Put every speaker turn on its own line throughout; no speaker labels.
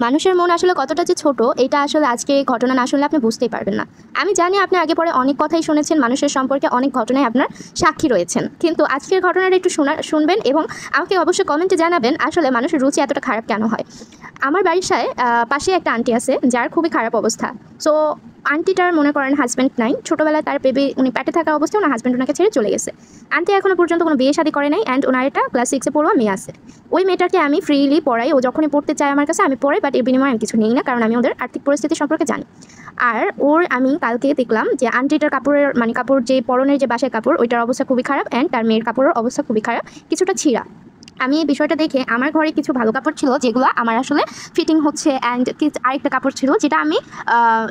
মানুষের মন আসলে কতটা যে ছোট এটা আসলে আজকে এই ঘটনা না শুনলে আপনি বুঝতেই পারবেন না। আমি জানি আপনি আগে পরে অনেক কথাই শুনেছেন, মানুষের সম্পর্কে অনেক ঘটনায় আপনার সাক্ষী রয়েছেন, কিন্তু আজকের ঘটনাটা একটু শুনবেন এবং আমাকে অবশ্যই কমেন্টে জানাবেন আসলে মানুষের রুচি এতটা খারাপ কেন হয়। আমার বাড়ির পাশে একটা আন্টি আছে যার খুবই খারাপ অবস্থা। সো আন্টিটার মনে করেন হাজব্যান্ড নাই, ছোটোবেলায় তার বেবি উনি পেটে থাকা অবস্থায় ওনার হাজব্যান্ড ওনাকে ছেড়ে চলে গেছে। আন্টি এখনো পর্যন্ত কোনো বিয়ে শাদী করে নাই, অ্যান্ড ওনার একটা ক্লাস 6-এ পড়ুয়া মেয়ে আছে। ওই মেয়েটাকে আমি ফ্রিলি পড়াই, ও যখনই পড়তে চায় আমার কাছে আমি পড়াই, বাট এর বিনিময়ে আমি কিছু নিই না, কারণ আমি ওদের আর্থিক পরিস্থিতি সম্পর্কে জানি। আর আমি কালকে দেখলাম যে আন্টিটার কাপড়ের কাপড় যে পরনের যে বাসায় কাপড় ওইটার অবস্থা খুবই খারাপ, অ্যান্ড তার মেয়ের কাপড়ের অবস্থা খুবই খারাপ, কিছুটা ছিঁড়া। আমি এই বিষয়টা দেখে আমার ঘরে কিছু ভালো কাপড় ছিল যেগুলো আমার আসলে ফিটিং হচ্ছে, অ্যান্ড আরেকটা কাপড় ছিল যেটা আমি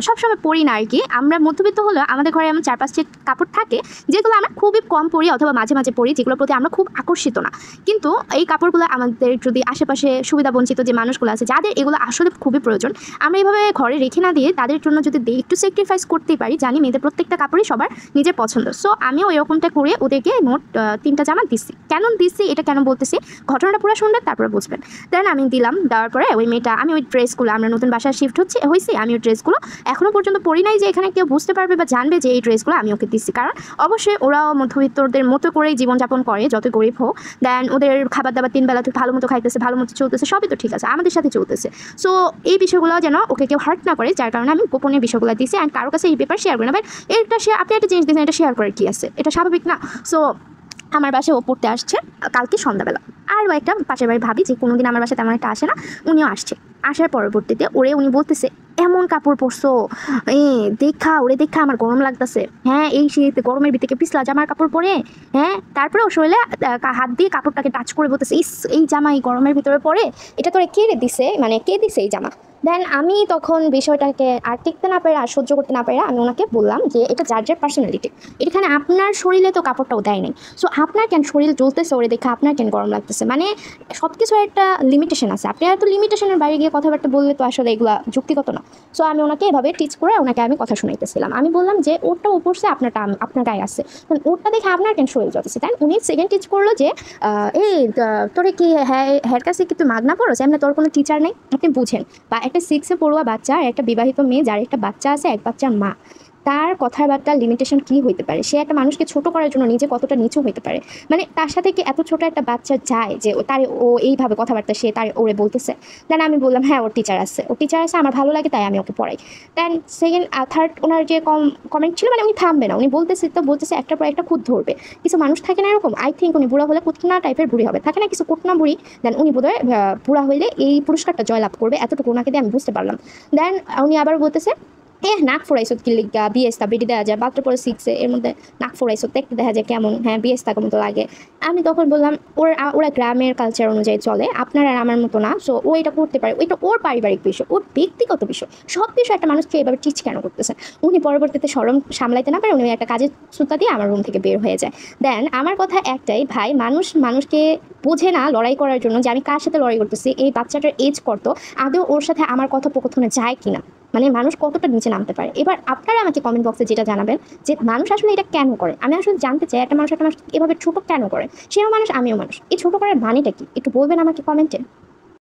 সবসময় পরি না আর কি। আমরা মধ্যবিত্ত হলেও আমাদের ঘরে এমন 4-5টি কাপড় থাকে যেগুলো আমরা খুবই কম পরি অথবা মাঝে মাঝে পরি, যেগুলোর প্রতি আমরা খুব আকর্ষিত না। কিন্তু এই কাপড়গুলো আমাদের যদি আশেপাশে সুবিধাবঞ্চিত যে মানুষগুলো আছে যাদের এগুলো আসলে খুবই প্রয়োজন, আমরা এইভাবে ঘরে রেখে না দিয়ে তাদের জন্য যদি একটু স্যাক্রিফাইস করতেই পারি। জানি মেয়েদের প্রত্যেকটা কাপড়ই সবার নিজের পছন্দ, সো আমিও এরকমটা করে ওদেরকে মোট 3টা জামা দিচ্ছি। কেন দিচ্ছি এটা কেন বলতেছি, ঘটনাটা পুরো শুনবেন তারপরে বুঝবেন। দেন আমি দিলাম, দেওয়ার পরে ওই মেয়েটা, আমি ওই ড্রেসগুলো, আমরা নতুন বাসায় শিফট হয়েছি, আমি ওই ড্রেসগুলো এখনও পর্যন্ত পরি নাই যে এখানে কেউ বুঝতে পারবে বা জানবে যে এই ড্রেসগুলো আমি ওকে দিচ্ছি, কারণ অবশ্যই ওরাও মধ্যবিত্তদের মতো করেই জীবনযাপন করে, যত গরিব হোক। দেন ওদের খাবার দাবার 3 বেলা ভালো মতো খাইতেছে, ভালো মতো চলতেছে, সবই তো ঠিক আছে, আমাদের সাথে চলতেছে। সো এই বিষয়গুলো যেন ওকে কেউ হার্ট না করে, যার কারণে আমি গোপনে বিষয়গুলো দিচ্ছি, অ্যান্ড কারো কাছে এই ব্যাপার শেয়ার করি না। বাট এটা আপনি একটা জিনিস দিয়েছেন, এটা শেয়ার করার কি আছে, এটা স্বাভাবিক না। সো আমার বাসায় ও পড়তে আসছে কালকে সন্ধ্যাবেলা, আরও একটা পাশের বাড়ি ভাবি যে কোনোদিন আমার বাসায় তেমন একটা আসে না, উনিও আসছে। আসার পরবর্তীতে উনি বলতেছে, এমন কাপড় পরছো দেখা আমার গরম লাগতেছে। হ্যাঁ, এই শীত গরমের ভিতরে পিছলা জামার কাপড় পরে, হ্যাঁ, তারপরে ও শরীরে হাত দিয়ে কাপড়টাকে টাচ করে বলতেছে, এই জামা এই গরমের ভিতরে পরে, এটা তোরে কে দিছে, কে দিছে এই জামা। দেন আমি তখন বিষয়টাকে আর টিকতে না পেরে আর সহ্য করতে না পেরে আমি ওনাকে বললাম যে এটা যার যার পার্সোনালিটি, এখানে আপনার শরীরে তো কাপড়টাও দেয় নাই, সো আপনার কেন শরীর জ্বলতেছে ওরে দেখে আপনার কেন গরম লাগতেছে, সব কিছুর একটা লিমিটেশন আছে, আপনি এত লিমিটেশনের বাইরে গিয়ে কথাবার্তা বললে তো আসলে এগুলো যুক্তিগত না। সো আমি ওনাকে এভাবে টিচ করে ওনাকে আমি কথা শুনাইতেছিলাম। আমি বললাম যে ওরটা উপরছে, আপনার গায়ে আছে, ওরটা দেখে আপনার কেন শরীর জ্বলতেছে। তাই উনি সেকেন্ড টিচ করলো যে তোরে কি হ্যার কাছে কি তুই মাগনা পড়ো, এমনি তোর কোনো টিচার নেই, আপনি বুঝেন। বা একটা 6-এ পড়ুয়া বাচ্চা আর একটা বিবাহিত মেয়ে যার একটা বাচ্চা আছে, এক বাচ্চার মা, তার কথাবার্তার লিমিটেশন কি হইতে পারে, সে একটা মানুষকে ছোট করার জন্য নিজে কতটা নিচু হইতে পারে। তার সাথে কি এত ছোট একটা বাচ্চা যায় যে ও এইভাবে কথাবার্তা সে ওরে বলতেছে। দেন আমি বললাম হ্যাঁ ওর টিচার আছে, আমার ভালো লাগে তাই আমি ওকে পড়াই। দেন সেকেন্ড থার্ড ওনার যে কমেন্ট ছিল, উনি থামবে না, উনি বলতেছে একটার পর একটা খুদ ধরবে। কিছু মানুষ থাকে না এরকম, আই থিঙ্ক উনি বুড়া হলে কুটনা টাইপের বুড়ি হবে, থাকে না কিছু কুটনা বুড়ি। দেন উনি বোধহয় বুড়া হইলে এই পুরস্কারটা জয়লাভ করবে, এতটুকু ওনাকে দিয়ে আমি বুঝতে পারলাম। দেন উনি আবার বলতেছে, নাক ফোড়াইছত কি লিগা, বিয়েস্তা বেটি দেওয়া যায় মাত্র পরে 6-এ, এর মধ্যে নাক ফোড়াইছত দেখতে দেখা যায় কেমন, হ্যাঁ বিয়েস্তার মতো লাগে। আমি তখন বললাম ওরা গ্রামের কালচার অনুযায়ী চলে, আপনার আর আমার মতো না, সো ও এটা করতে পারে, ওইটা ওর পারিবারিক বিষয়, ওর ব্যক্তিগত বিষয়, সব বিষয় একটা মানুষকে এভাবে টিচ কেন করতেছে। উনি পরবর্তীতে শরম সামলাইতে না পারে, উনি একটা কাজের সুতা দিয়ে আমার রুম থেকে বের হয়ে যায়। দেন আমার কথা একটাই, ভাই মানুষকে বোঝে না লড়াই করার জন্য যে আমি কার সাথে লড়াই করতেছি, এই বাচ্চাটার এজ কত, আদৌ ওর সাথে আমার কথোপকথনে যায় কিনা, মানুষ কতটা নিচে নামতে পারে। এবার আপনারা আমাকে কমেন্ট বক্সে যেটা জানাবেন যে মানুষ আসলে এটা কেন করে, আমি আসলে জানতে চাই একটা মানুষ এভাবে ছোট কেন করে। সেও মানুষ আমিও মানুষ, এই ছোট করার মানেটা কি একটু বলবেন আমাকে কমেন্টে।